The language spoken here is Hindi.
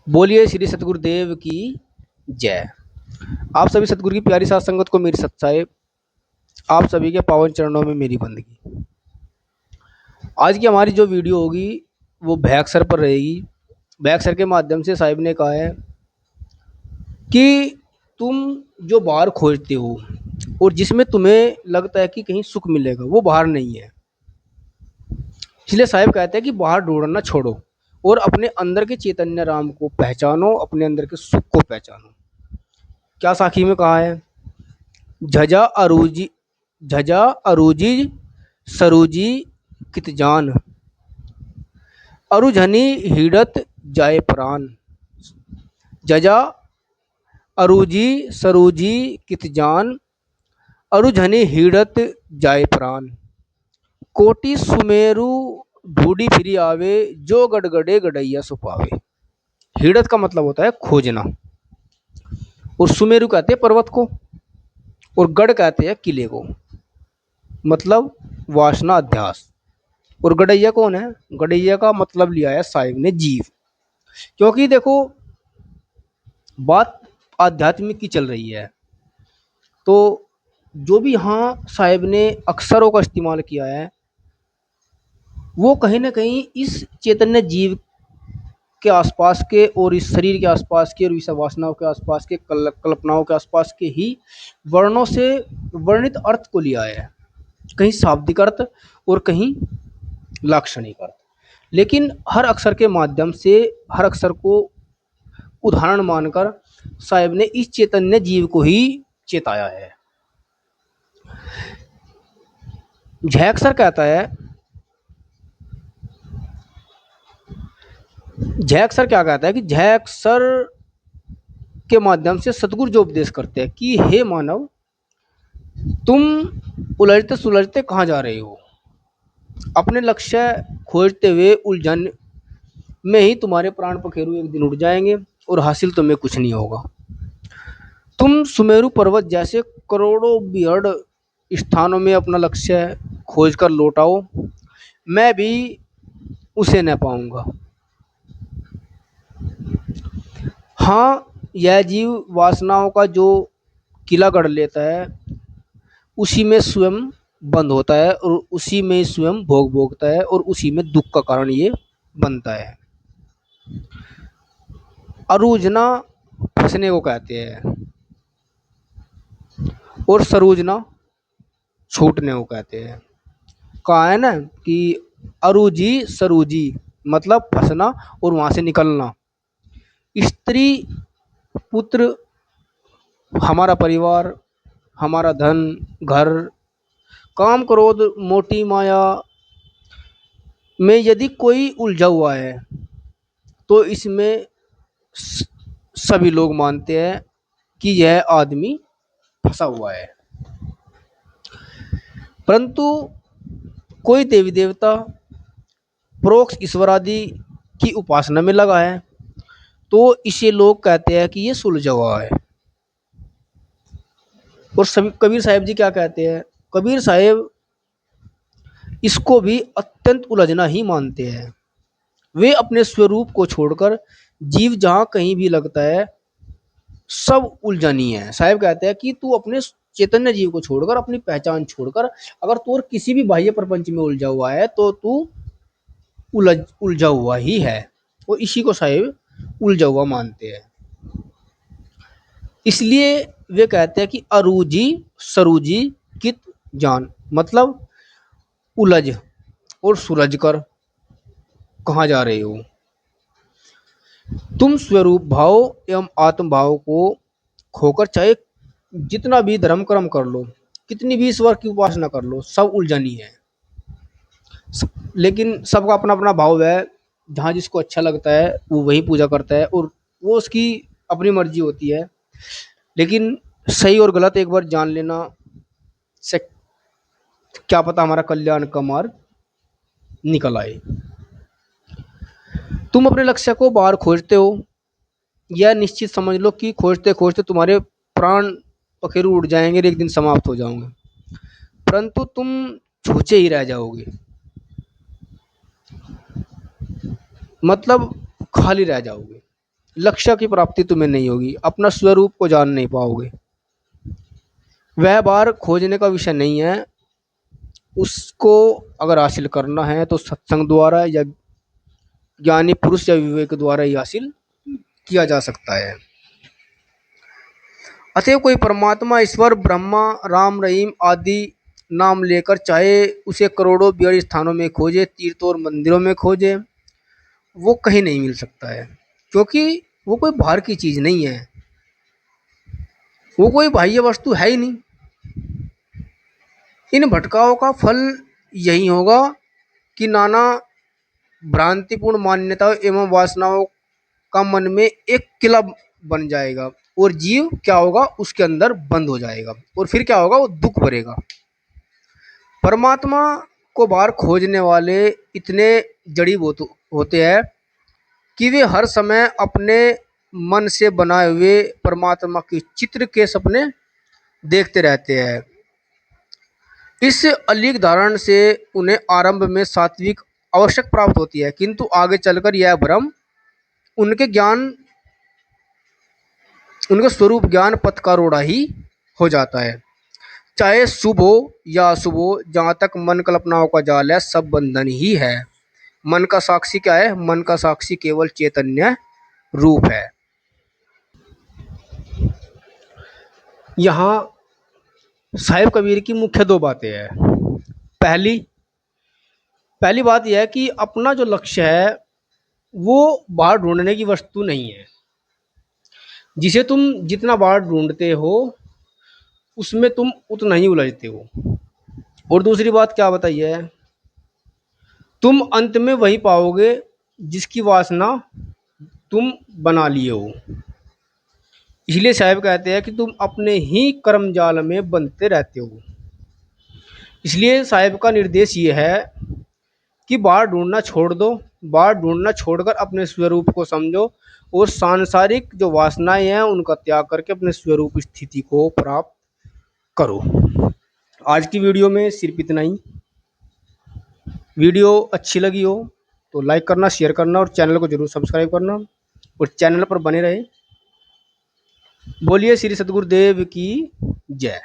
बोलिए श्री सतगुरुदेव की जय। आप सभी सतगुरु की प्यारी साथ संगत को मेरी सत्साए, आप सभी के पावन चरणों में मेरी बंदगी। आज की हमारी जो वीडियो होगी वो भैक्सर पर रहेगी। भैक्सर के माध्यम से साहिब ने कहा है कि तुम जो बाहर खोजते हो और जिसमें तुम्हें लगता है कि कहीं सुख मिलेगा वो बाहर नहीं है। इसलिए साहिब कहते हैं कि बाहर ढूंढना छोड़ो और अपने अंदर के चैतन्य राम को पहचानो, अपने अंदर के सुख को पहचानो। क्या साखी में कहा है? झजा अरूजी झजा अरूजी सरूजी कित जान, अरुझनी हिड़त जाए प्राण। झजा अरूजी सरूजी कित जान, अरुझनी हिड़त जाए प्राण। कोटि सुमेरु ढूंढी फिरी आवे, जो गड़गड़े गड़ैया सुपावे। हिड़त का मतलब होता है खोजना, और सुमेरु कहते हैं पर्वत को, और गढ़ कहते हैं किले को, मतलब वासना अध्यास। और गड़ैया कौन है? गड़ैया का मतलब लिया है साहिब ने जीव। क्योंकि देखो बात आध्यात्मिक की चल रही है, तो जो भी यहाँ साहिब ने अक्षरों का इस्तेमाल किया है वो कहीं ना कहीं इस चैतन्य जीव के आसपास के और इस शरीर के आसपास के और इस वासनाओं के आसपास के कल्पनाओं के आसपास के ही वर्णों से वर्णित अर्थ को लिया है। कहीं शाब्दिक अर्थ और कहीं लाक्षणिक अर्थ, लेकिन हर अक्षर के माध्यम से हर अक्षर को उदाहरण मानकर साहिब ने इस चैतन्य जीव को ही चेताया है। झैक्सर कहता है, झैक्सर क्या कहता है कि झैक्सर के माध्यम से सतगुरु जो उपदेश करते हैं कि हे मानव, तुम उलझते सुलझते कहाँ जा रहे हो? अपने लक्ष्य खोजते हुए उलझन में ही तुम्हारे प्राण पखेरु एक दिन उड़ जाएंगे और हासिल तुम्हें कुछ नहीं होगा। तुम सुमेरु पर्वत जैसे करोड़ों बिहड़ स्थानों में अपना लक्ष्य खोज कर लौट आओ, मैं भी उसे न पाऊंगा। हाँ, यह जीव वासनाओं का जो किला गढ़ लेता है उसी में स्वयं बंद होता है और उसी में स्वयं भोग भोगता है और उसी में दुख का कारण ये बनता है। अरूजना फंसने को कहते हैं और सरूजना छूटने को कहते हैं। कहा है ना कि अरूजी सरूजी मतलब फंसना और वहां से निकलना। स्त्री, पुत्र, हमारा परिवार, हमारा धन, घर, काम, क्रोध, मोटी माया में यदि कोई उलझा हुआ है तो इसमें सभी लोग मानते हैं कि यह आदमी फंसा हुआ है। परंतु कोई देवी देवता, प्रोक्ष ईश्वर आदि की उपासना में लगा है तो इसे लोग कहते हैं कि ये सुलझा हुआ है। और सभी कबीर साहिब जी क्या कहते हैं? कबीर साहिब इसको भी अत्यंत उलझना ही मानते हैं। वे अपने स्वरूप को छोड़कर जीव जहां कहीं भी लगता है सब उलझनी है। साहिब कहते हैं कि तू अपने चैतन्य जीव को छोड़कर, अपनी पहचान छोड़कर, अगर तू और किसी भी बाह्य प्रपंच में उलझा हुआ है तो तू उलझा हुआ ही है। और इसी को साहिब उलझा हुआ मानते हैं। इसलिए वे कहते हैं कि अरूजी सरूजी कित जान, मतलब उलझ और सुलझ कर कहाँ जा रहे हो? तुम स्वरूप भाव एवं आत्म भाव को खोकर चाहे जितना भी धर्म कर्म कर लो, कितनी भी ईश्वर की उपासना कर लो, सब उलझनी है। लेकिन सबका अपना अपना भाव है, जहाँ जिसको अच्छा लगता है वो वही पूजा करता है और वो उसकी अपनी मर्जी होती है। लेकिन सही और गलत एक बार जान लेना से क्या पता हमारा कल्याण का मार्ग निकल आए। तुम अपने लक्ष्य को बाहर खोजते हो, यह निश्चित समझ लो कि खोजते खोजते तुम्हारे प्राण पखेरु उड़ जाएंगे और एक दिन समाप्त हो जाओगे, परंतु तुम छूचे ही रह जाओगे, मतलब खाली रह जाओगे। लक्ष्य की प्राप्ति तुम्हें नहीं होगी, अपना स्वरूप को जान नहीं पाओगे। वह बार खोजने का विषय नहीं है, उसको अगर हासिल करना है तो सत्संग द्वारा या ज्ञानी पुरुष या विवेक द्वारा ही हासिल किया जा सकता है। अतएव कोई परमात्मा, ईश्वर, ब्रह्मा, राम, रहीम आदि नाम लेकर चाहे उसे करोड़ों बिहारी स्थानों में खोजे, तीर्थों और मंदिरों में खोजे, वो कहीं नहीं मिल सकता है, क्योंकि वो कोई बाहर की चीज नहीं है, वो कोई बाह्य वस्तु है ही नहीं। इन भटकाओं का फल यही होगा कि नाना भ्रांतिपूर्ण मान्यताओं एवं वासनाओं का मन में एक किला बन जाएगा और जीव क्या होगा, उसके अंदर बंद हो जाएगा और फिर क्या होगा, वो दुख भरेगा। परमात्मा को बाहर खोजने वाले इतने जड़ी होते हैं कि वे हर समय अपने मन से बनाए हुए परमात्मा के चित्र के सपने देखते रहते हैं। इस अलीक धारण से उन्हें आरंभ में सात्विक आवश्यक प्राप्त होती है, किंतु आगे चलकर यह भ्रम उनके ज्ञान उनके स्वरूप ज्ञान पथ का रोड़ा ही हो जाता है। चाहे शुभ हो या अशुभ हो, जहाँ तक मन कल्पनाओं का जाल है, सब बंधन ही है। मन का साक्षी क्या है? मन का साक्षी केवल चैतन्य रूप है। यहाँ साहिब कबीर की मुख्य दो बातें हैं। पहली पहली बात यह है कि अपना जो लक्ष्य है वो बाहर ढूंढने की वस्तु नहीं है। जिसे तुम जितना बाहर ढूंढते हो उसमें तुम उतना ही उलझते हो। और दूसरी बात क्या बताइए है, तुम अंत में वही पाओगे जिसकी वासना तुम बना लिए हो। इसलिए साहब कहते हैं कि तुम अपने ही कर्म जाल में बंधते रहते हो। इसलिए साहब का निर्देश ये है कि बाहर ढूंढना छोड़ दो, बाहर ढूंढना छोड़कर अपने स्वरूप को समझो और सांसारिक जो वासनाएं हैं उनका त्याग करके अपने स्वरूप स्थिति को प्राप्त करो। आज की वीडियो में सिर्फ इतना ही। वीडियो अच्छी लगी हो तो लाइक करना, शेयर करना और चैनल को जरूर सब्सक्राइब करना और चैनल पर बने रहे। बोलिए श्री सद्गुरुदेव की जय।